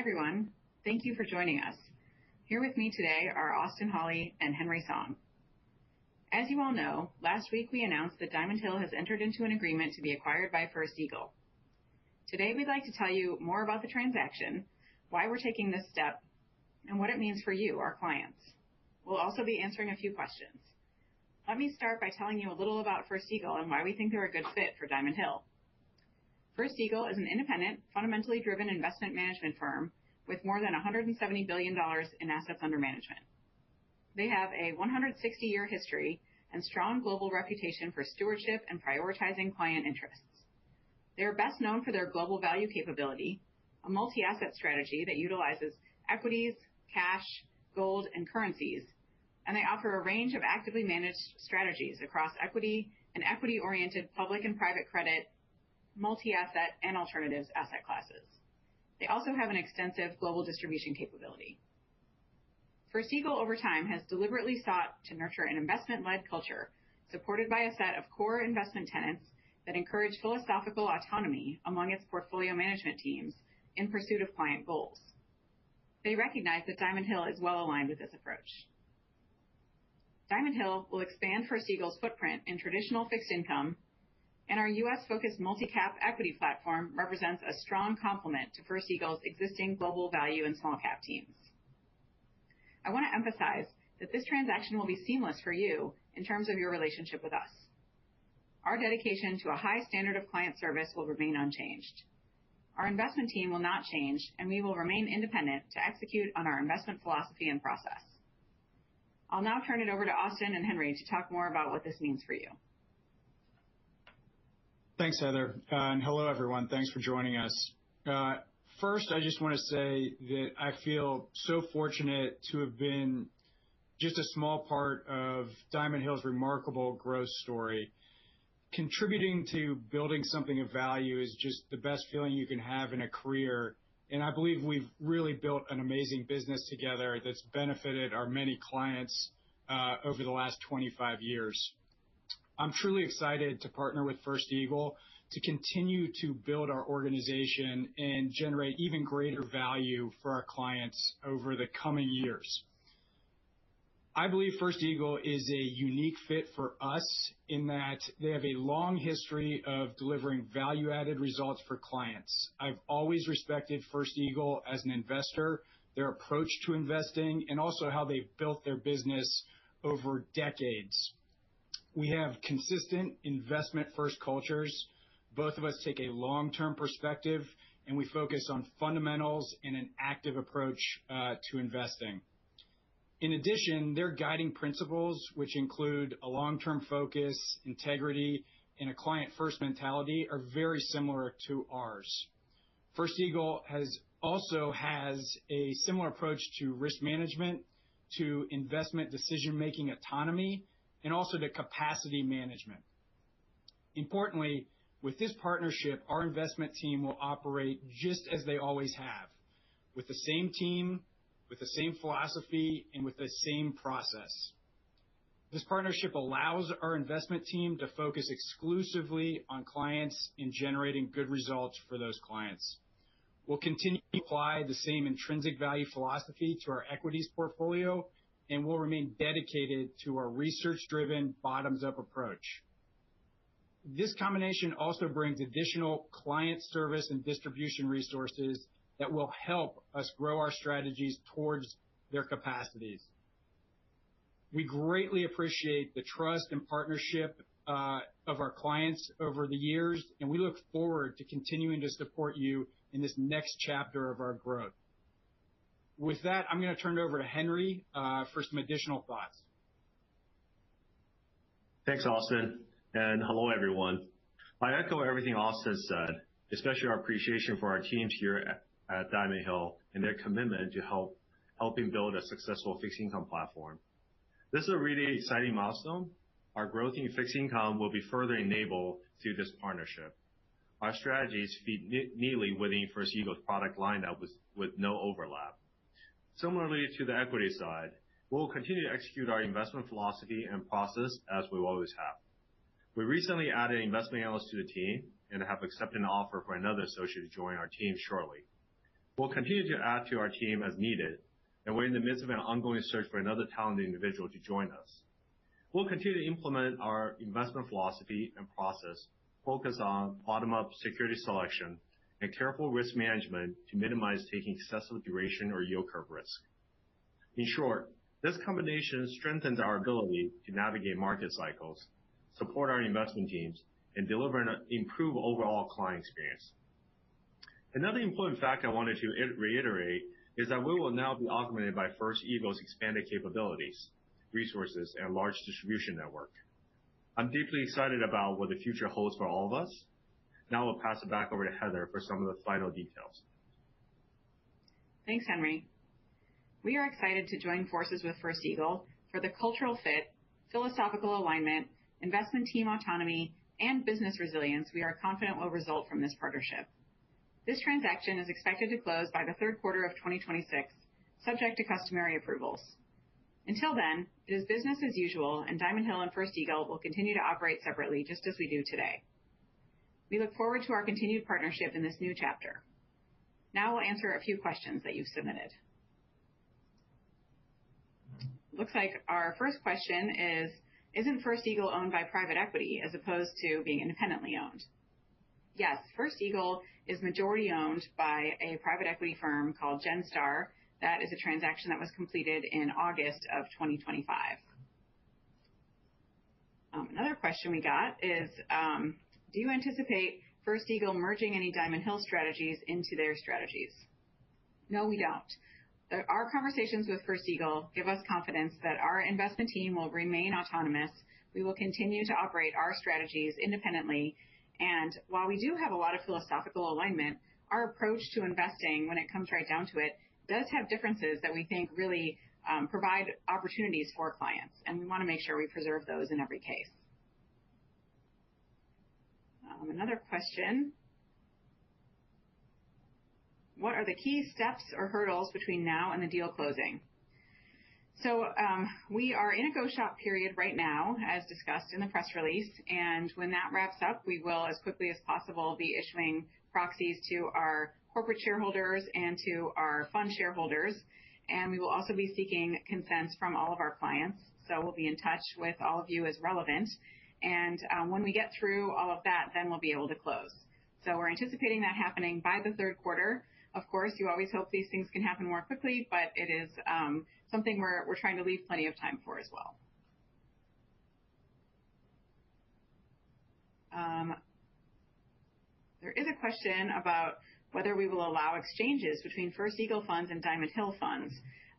everyone. Thank you for joining us. Here with me today are Austin Hawley and Henry Song. As you all know, last week we announced that Diamond Hill has entered into an agreement to be acquired by First Eagle. Today we'd like to tell you more about the transaction, why we're taking this step, and what it means for you, our clients. We'll also be answering a few questions. Let me start by telling you a little about First Eagle and why we think they're a good fit for Diamond Hill. First Eagle is an independent, fundamentally driven investment management firm with more than $170 billion in assets under management. They have a 160-year history and strong global reputation for stewardship and prioritizing client interests. They are best known for their global value capability, a multi-asset strategy that utilizes equities, cash, gold, and currencies, and they offer a range of actively managed strategies across equity and equity-oriented public and private credit, multi-asset, and alternatives asset classes. They also have an extensive global distribution capability. First Eagle, over time, has deliberately sought to nurture an investment-led culture supported by a set of core investment tenets that encourage philosophical autonomy among its portfolio management teams in pursuit of client goals. They recognize that Diamond Hill is well aligned with this approach. Diamond Hill will expand First Eagle's footprint in traditional fixed income, and our U.S.-focused multi-cap equity platform represents a strong complement to First Eagle's existing global value and small-cap teams. I want to emphasize that this transaction will be seamless for you in terms of your relationship with us. Our dedication to a high standard of client service will remain unchanged. Our investment team will not change, and we will remain independent to execute on our investment philosophy and process. I'll now turn it over to Austin and Henry to talk more about what this means for you. Thanks, Heather. And hello, everyone. Thanks for joining us. First, I just want to say that I feel so fortunate to have been just a small part of Diamond Hill's remarkable growth story. Contributing to building something of value is just the best feeling you can have in a career. And I believe we've really built an amazing business together that's benefited our many clients over the last 25 years. I'm truly excited to partner with First Eagle to continue to build our organization and generate even greater value for our clients over the coming years. I believe First Eagle is a unique fit for us in that they have a long history of delivering value-added results for clients. I've always respected First Eagle as an investor, their approach to investing, and also how they've built their business over decades. We have consistent investment-first cultures. Both of us take a long-term perspective, and we focus on fundamentals and an active approach to investing. In addition, their guiding principles, which include a long-term focus, integrity, and a client-first mentality, are very similar to ours. First Eagle also has a similar approach to risk management, to investment decision-making autonomy, and also to capacity management. Importantly, with this partnership, our investment team will operate just as they always have, with the same team, with the same philosophy, and with the same process. This partnership allows our investment team to focus exclusively on clients and generating good results for those clients. We'll continue to apply the same intrinsic value philosophy to our equities portfolio, and we'll remain dedicated to our research-driven, bottoms-up approach. This combination also brings additional client service and distribution resources that will help us grow our strategies towards their capacities. We greatly appreciate the trust and partnership of our clients over the years, and we look forward to continuing to support you in this next chapter of our growth. With that, I'm going to turn it over to Henry for some additional thoughts. Thanks, Austin, and hello, everyone. I echo everything Austin said, especially our appreciation for our teams here at Diamond Hill and their commitment to helping build a successful fixed income platform. This is a really exciting milestone. Our growth in fixed income will be further enabled through this partnership. Our strategies fit neatly within First Eagle's product lineup with no overlap. Similarly to the equity side, we'll continue to execute our investment philosophy and process as we always have. We recently added investment analysts to the team and have accepted an offer for another associate to join our team shortly. We'll continue to add to our team as needed, and we're in the midst of an ongoing search for another talented individual to join us. We'll continue to implement our investment philosophy and process focused on bottom-up security selection and careful risk management to minimize taking excessive duration or yield curve risk. In short, this combination strengthens our ability to navigate market cycles, support our investment teams, and deliver an improved overall client experience. Another important fact I wanted to reiterate is that we will now be augmented by First Eagle's expanded capabilities, resources, and large distribution network. I'm deeply excited about what the future holds for all of us. Now I'll pass it back over to Heather for some of the final details. Thanks, Henry. We are excited to join forces with First Eagle for the cultural fit, philosophical alignment, investment team autonomy, and business resilience we are confident will result from this partnership. This transaction is expected to close by the third quarter of 2026, subject to customary approvals. Until then, it is business as usual, and Diamond Hill and First Eagle will continue to operate separately just as we do today. We look forward to our continued partnership in this new chapter. Now we'll answer a few questions that you've submitted. Looks like our first question is, isn't First Eagle owned by private equity as opposed to being independently owned? Yes, First Eagle is majority owned by a private equity firm called Genstar. That is a transaction that was completed in August of 2025. Another question we got is, do you anticipate First Eagle merging any Diamond Hill strategies into their strategies? No, we don't. Our conversations with First Eagle give us confidence that our investment team will remain autonomous. We will continue to operate our strategies independently. And while we do have a lot of philosophical alignment, our approach to investing, when it comes right down to it, does have differences that we think really provide opportunities for clients. And we want to make sure we preserve those in every case. Another question. What are the key steps or hurdles between now and the deal closing? So we are in a go shop period right now, as discussed in the press release. And when that wraps up, we will, as quickly as possible, be issuing proxies to our corporate shareholders and to our fund shareholders. And we will also be seeking consents from all of our clients. So we'll be in touch with all of you as relevant. And when we get through all of that, then we'll be able to close. So we're anticipating that happening by the third quarter. Of course, you always hope these things can happen more quickly, but it is something we're trying to leave plenty of time for as well. There is a question about whether we will allow exchanges between First Eagle funds and Diamond Hill funds.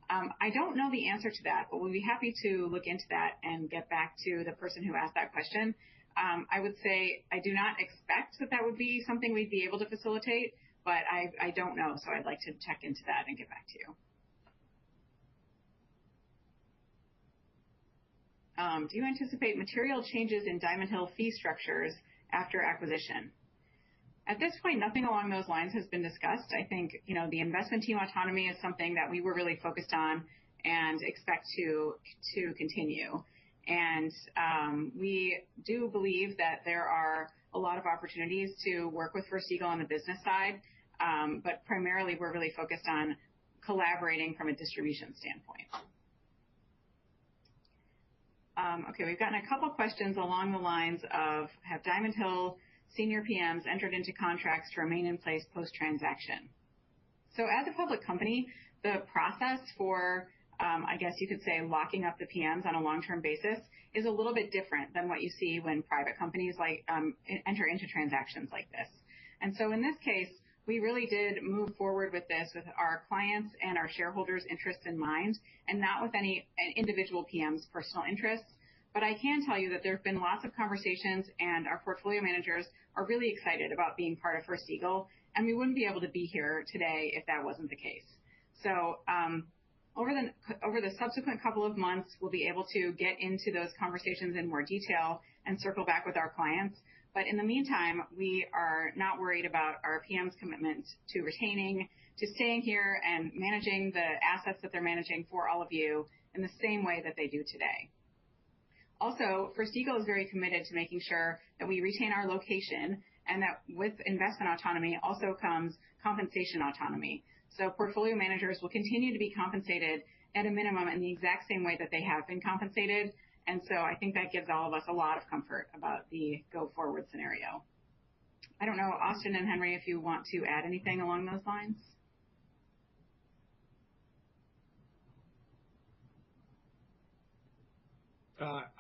I don't know the answer to that, but we'll be happy to look into that and get back to the person who asked that question. I would say I do not expect that would be something we'd be able to facilitate, but I don't know, so I'd like to check into that and get back to you. Do you anticipate material changes in Diamond Hill fee structures after acquisition? At this point, nothing along those lines has been discussed. I think, the investment team autonomy is something that we were really focused on and expect to continue. And we do believe that there are a lot of opportunities to work with First Eagle on the business side, but primarily we're really focused on collaborating from a distribution standpoint. Okay, we've gotten a couple questions along the lines of, have Diamond Hill senior PMs entered into contracts to remain in place post-transaction? So as a public company, the process for, I guess you could say, locking up the PMs on a long-term basis is a little bit different than what you see when private companies enter into transactions like this. And so in this case, we really did move forward with this with our clients and our shareholders' interests in mind, and not with any individual PM's personal interests. But I can tell you that there have been lots of conversations, and our portfolio managers are really excited about being part of First Eagle, and we wouldn't be able to be here today if that wasn't the case. So over the subsequent couple of months, we'll be able to get into those conversations in more detail and circle back with our clients. But in the meantime, we are not worried about our PM's commitment to staying here and managing the assets that they're managing for all of you in the same way that they do today. Also, First Eagle is very committed to making sure that we retain our location, and that with investment autonomy also comes compensation autonomy. So portfolio managers will continue to be compensated at a minimum in the exact same way that they have been compensated. And so I think that gives all of us a lot of comfort about the go-forward scenario. I don't know, Austin and Henry, if you want to add anything along those lines.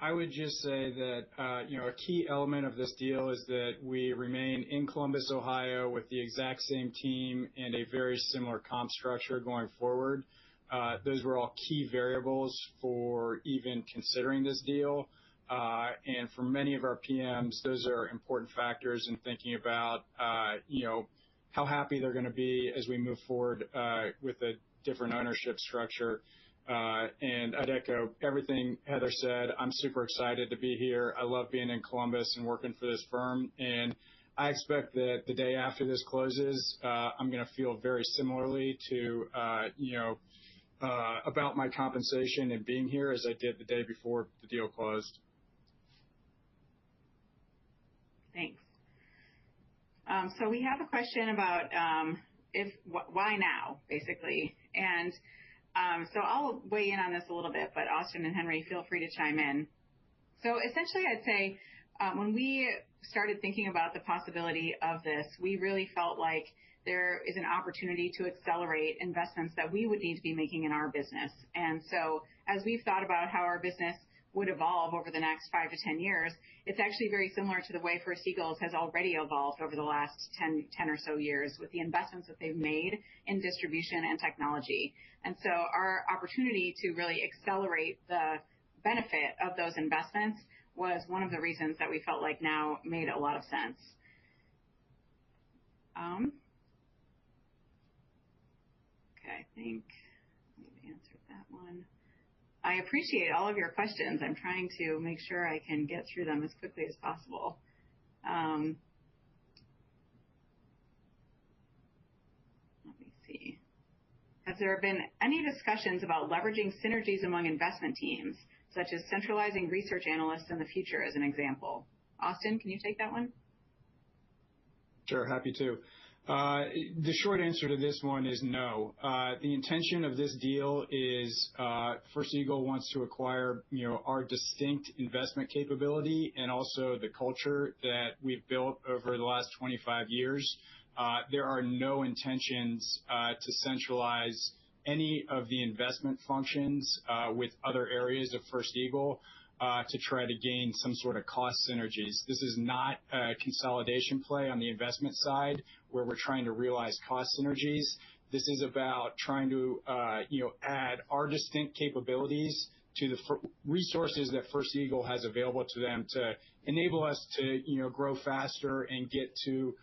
I would just say that a key element of this deal is that we remain in Columbus, Ohio, with the exact same team and a very similar comp structure going forward. Those were all key variables for even considering this deal. And for many of our PMs, those are important factors in thinking about how happy they're going to be as we move forward with a different ownership structure. And I'd echo everything Heather said. I'm super excited to be here. I love being in Columbus and working for this firm. And I expect that the day after this closes, I'm going to feel very similarly to, about my compensation and being here as I did the day before the deal closed. Thanks. So we have a question about why now, basically. And so I'll weigh in on this a little bit, but Austin and Henry, feel free to chime in. So essentially, I'd say when we started thinking about the possibility of this, we really felt like there is an opportunity to accelerate investments that we would need to be making in our business. And so as we've thought about how our business would evolve over the next 5 to 10 years, it's actually very similar to the way First Eagles has already evolved over the last 10 or so years with the investments that they've made in distribution and technology. And so our opportunity to really accelerate the benefit of those investments was one of the reasons that we felt like now made a lot of sense. Okay, I think we've answered that one. I appreciate all of your questions. I'm trying to make sure I can get through them as quickly as possible. Let me see. Has there been any discussions about leveraging synergies among investment teams, such as centralizing research analysts in the future as an example? Austin, can you take that one? Sure, happy to. The short answer to this one is no. The intention of this deal is First Eagle wants to acquire, our distinct investment capability and also the culture that we've built over the last 25 years. There are no intentions to centralize any of the investment functions with other areas of First Eagle to try to gain some sort of cost synergies. This is not a consolidation play on the investment side where we're trying to realize cost synergies. This is about trying to, add our distinct capabilities to the resources that First Eagle has available to them to enable us to, grow faster and get to,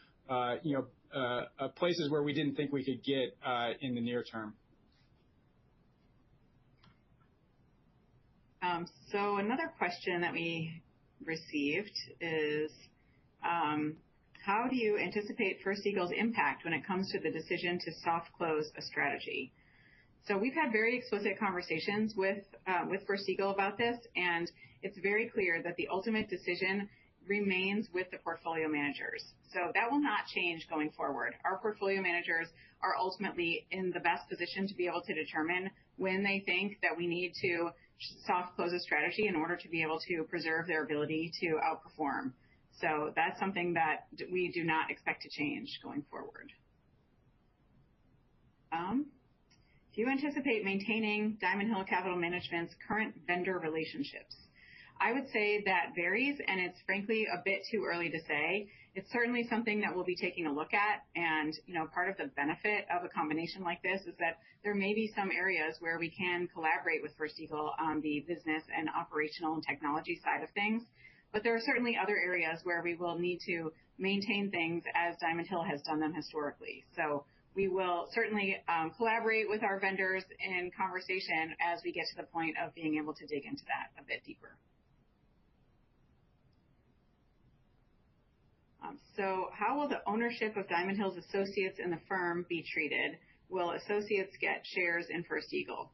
places where we didn't think we could get in the near term. So another question that we received is, how do you anticipate First Eagle's impact when it comes to the decision to soft close a strategy? So we've had very explicit conversations with First Eagle about this, and it's very clear that the ultimate decision remains with the portfolio managers. So that will not change going forward. Our portfolio managers are ultimately in the best position to be able to determine when they think that we need to soft close a strategy in order to be able to preserve their ability to outperform. So that's something that we do not expect to change going forward. Do you anticipate maintaining Diamond Hill Capital Management's current vendor relationships? I would say that varies, and it's frankly a bit too early to say. It's certainly something that we'll be taking a look at, and part of the benefit of a combination like this is that there may be some areas where we can collaborate with First Eagle on the business and operational and technology side of things, but there are certainly other areas where we will need to maintain things as Diamond Hill has done them historically. So we will certainly collaborate with our vendors in conversation as we get to the point of being able to dig into that a bit deeper. So how will the ownership of Diamond Hill's associates in the firm be treated? Will associates get shares in First Eagle?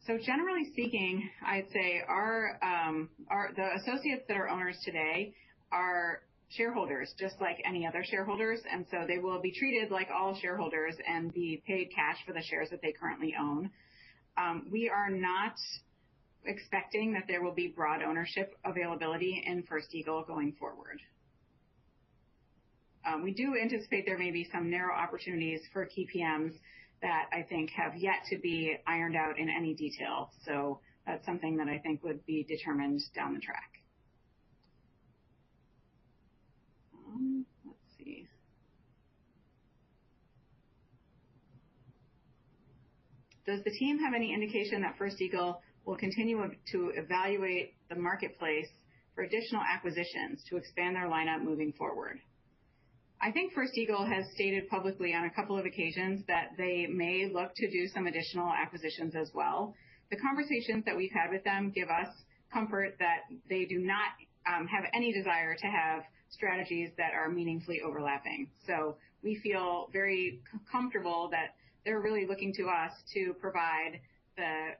So generally speaking, I'd say the associates that are owners today are shareholders, just like any other shareholders, and so they will be treated like all shareholders and be paid cash for the shares that they currently own. We are not expecting that there will be broad ownership availability in First Eagle going forward. We do anticipate there may be some narrow opportunities for key PMs that I think have yet to be ironed out in any detail. So that's something that I think would be determined down the track. Let's see. Does the team have any indication that First Eagle will continue to evaluate the marketplace for additional acquisitions to expand their lineup moving forward? I think First Eagle has stated publicly on a couple of occasions that they may look to do some additional acquisitions as well. The conversations that we've had with them give us comfort that they do not have any desire to have strategies that are meaningfully overlapping. So we feel very comfortable that they're really looking to us to provide the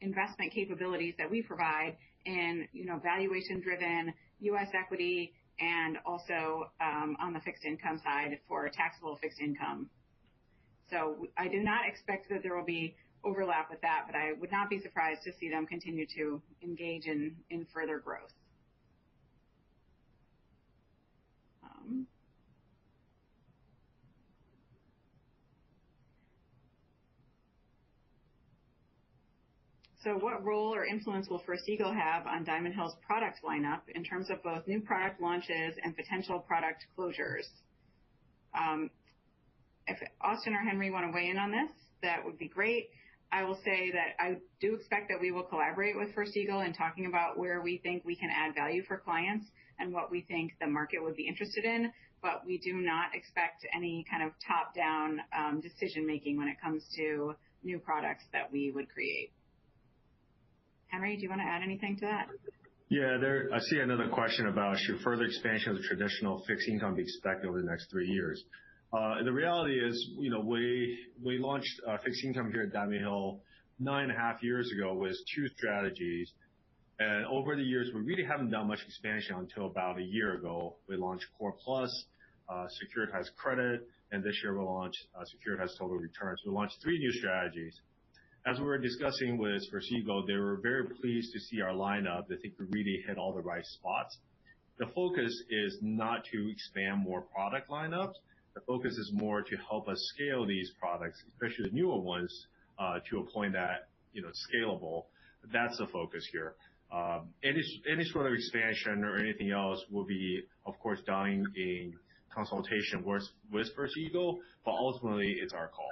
investment capabilities that we provide in, valuation-driven U.S. equity and also on the fixed income side for taxable fixed income. So I do not expect that there will be overlap with that, but I would not be surprised to see them continue to engage in further growth. So what role or influence will First Eagle have on Diamond Hill's product lineup in terms of both new product launches and potential product closures? If Austin or Henry want to weigh in on this, that would be great. I will say that I do expect that we will collaborate with First Eagle in talking about where we think we can add value for clients and what we think the market would be interested in, but we do not expect any kind of top-down decision-making when it comes to new products that we would create. Henry, do you want to add anything to that? Yeah, I see another question about should further expansion of the traditional fixed income be expected over the next 3 years. The reality is, we launched fixed income here at Diamond Hill 9.5 years ago with 2 strategies. And over the years, we really haven't done much expansion until about a year ago. We launched Core Plus, Securitized Credit, and this year we'll launch Securitized Total Return. So we launched 3 new strategies. As we were discussing with First Eagle, they were very pleased to see our lineup. They think we really hit all the right spots. The focus is not to expand more product lineups. The focus is more to help us scale these products, especially the newer ones, to a point that, scalable. That's the focus here. Any sort of expansion or anything else will be, of course, done in consultation with First Eagle, but ultimately it's our call.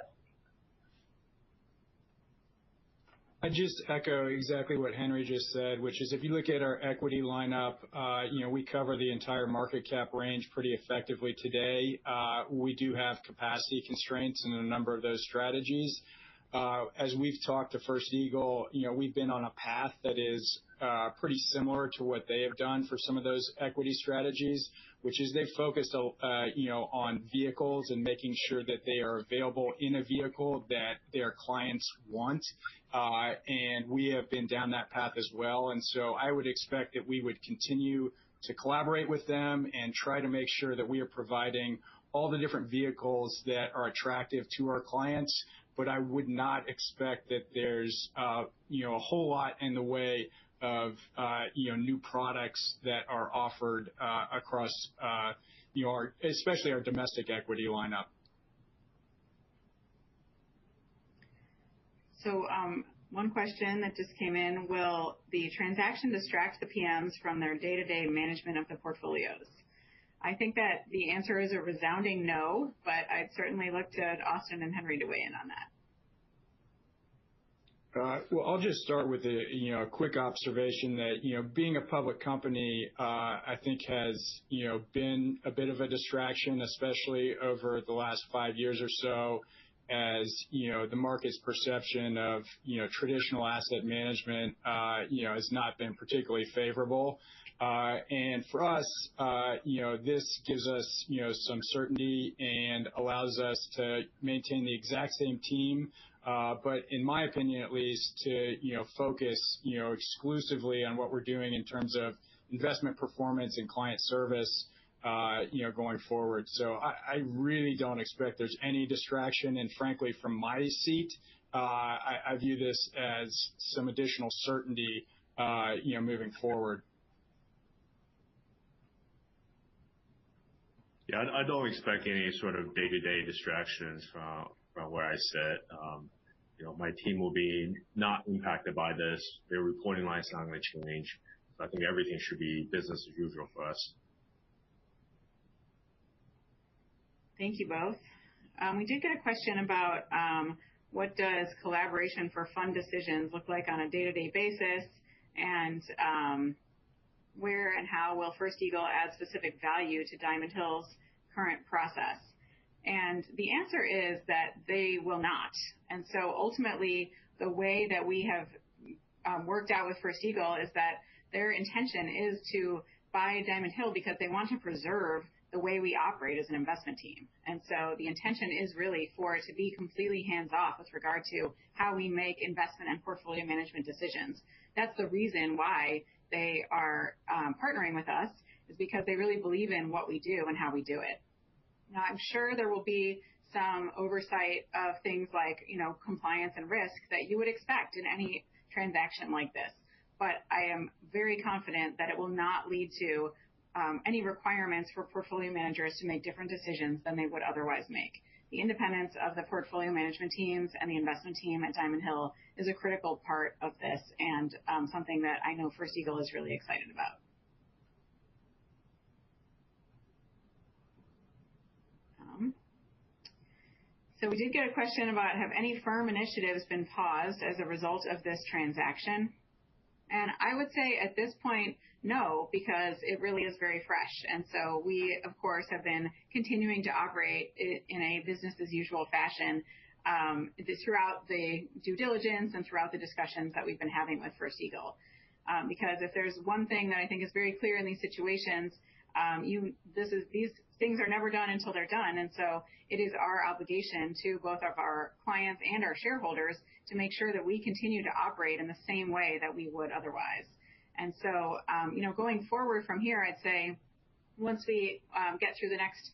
I just echo exactly what Henry just said, which is if you look at our equity lineup, we cover the entire market cap range pretty effectively today. We do have capacity constraints in a number of those strategies. As we've talked to First Eagle, we've been on a path that is pretty similar to what they have done for some of those equity strategies, which is they focused, on vehicles and making sure that they are available in a vehicle that their clients want. And we have been down that path as well. And so I would expect that we would continue to collaborate with them and try to make sure that we are providing all the different vehicles that are attractive to our clients. But I would not expect that there's, a whole lot in the way of, new products that are offered across, especially our domestic equity lineup. So one question that just came in, will the transaction distract the PMs from their day-to-day management of the portfolios? I think that the answer is a resounding no, but I'd certainly look to Austin and Henry to weigh in on that. Well, I'll just start with a quick observation that, being a public company, I think has, been a bit of a distraction, especially over the last 5 years or so, as, the market's perception of, traditional asset management, has not been particularly favorable. And for us, this gives us, some certainty and allows us to maintain the exact same team. But in my opinion, at least, to, focus, exclusively on what we're doing in terms of investment performance and client service. going forward. So I really don't expect there's any distraction. And frankly, from my seat, I view this as some additional certainty, moving forward. Yeah, I don't expect any sort of day-to-day distractions from where I sit. My team will be not impacted by this. Their reporting line is not going to change. So I think everything should be business as usual for us. Thank you both. We did get a question about what does collaboration for fund decisions look like on a day-to-day basis, and where and how will First Eagle add specific value to Diamond Hill's current process? And the answer is that they will not. And so ultimately, the way that we have worked out with First Eagle is that their intention is to buy Diamond Hill because they want to preserve the way we operate as an investment team. And so the intention is really for it to be completely hands-off with regard to how we make investment and portfolio management decisions. That's the reason why they are partnering with us, is because they really believe in what we do and how we do it. Now, I'm sure there will be some oversight of things like, compliance and risk that you would expect in any transaction like this. But I am very confident that it will not lead to any requirements for portfolio managers to make different decisions than they would otherwise make. The independence of the portfolio management teams and the investment team at Diamond Hill is a critical part of this, and something that I know First Eagle is really excited about. So we did get a question about, have any firm initiatives been paused as a result of this transaction? And I would say at this point, no, because it really is very fresh. And so we, of course, have been continuing to operate in a business as usual fashion throughout the due diligence and throughout the discussions that we've been having with First Eagle. Because if there's one thing that I think is very clear in these situations, these things are never done until they're done. And so it is our obligation to both of our clients and our shareholders to make sure that we continue to operate in the same way that we would otherwise. And so, going forward from here, I'd say once we get through the next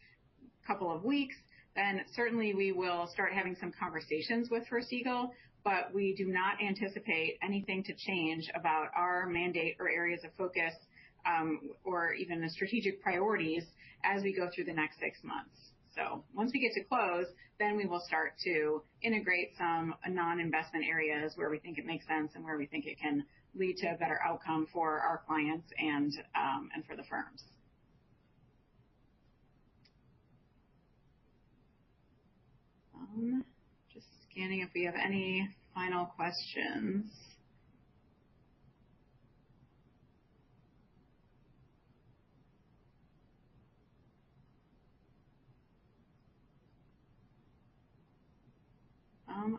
couple of weeks, then certainly we will start having some conversations with First Eagle, but we do not anticipate anything to change about our mandate or areas of focus or even the strategic priorities as we go through the next 6 months. So once we get to close, then we will start to integrate some non-investment areas where we think it makes sense and where we think it can lead to a better outcome for our clients and for the firms. Just scanning if we have any final questions.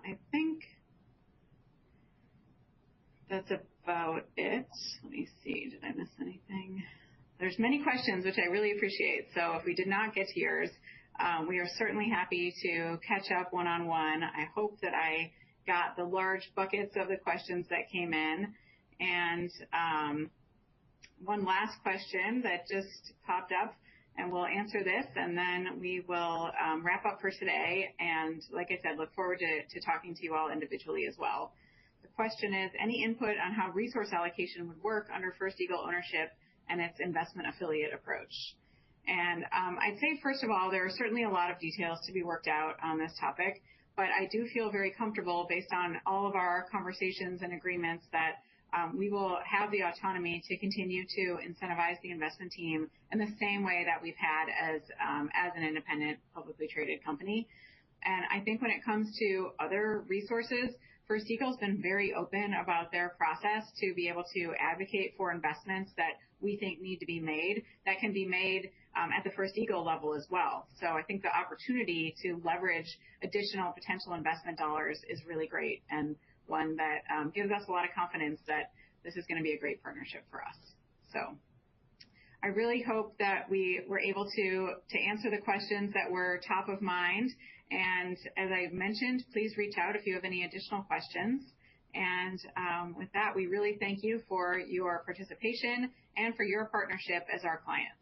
I think that's about it. Let me see. Did I miss anything? There's many questions, which I really appreciate. So if we did not get to yours, we are certainly happy to catch up one-on-one. I hope that I got the large buckets of the questions that came in. And one last question that just popped up, and we'll answer this, and then we will wrap up for today. And like I said, look forward to talking to you all individually as well. The question is, any input on how resource allocation would work under First Eagle ownership and its investment affiliate approach? And I'd say, first of all, there are certainly a lot of details to be worked out on this topic, but I do feel very comfortable based on all of our conversations and agreements that we will have the autonomy to continue to incentivize the investment team in the same way that we've had as an independent publicly traded company. And I think when it comes to other resources, First Eagle's been very open about their process to be able to advocate for investments that we think need to be made, that can be made at the First Eagle level as well. So I think the opportunity to leverage additional potential investment dollars is really great, and one that gives us a lot of confidence that this is going to be a great partnership for us. So I really hope that we were able to answer the questions that were top of mind. And as I mentioned, please reach out if you have any additional questions. And with that, we really thank you for your participation and for your partnership as our client.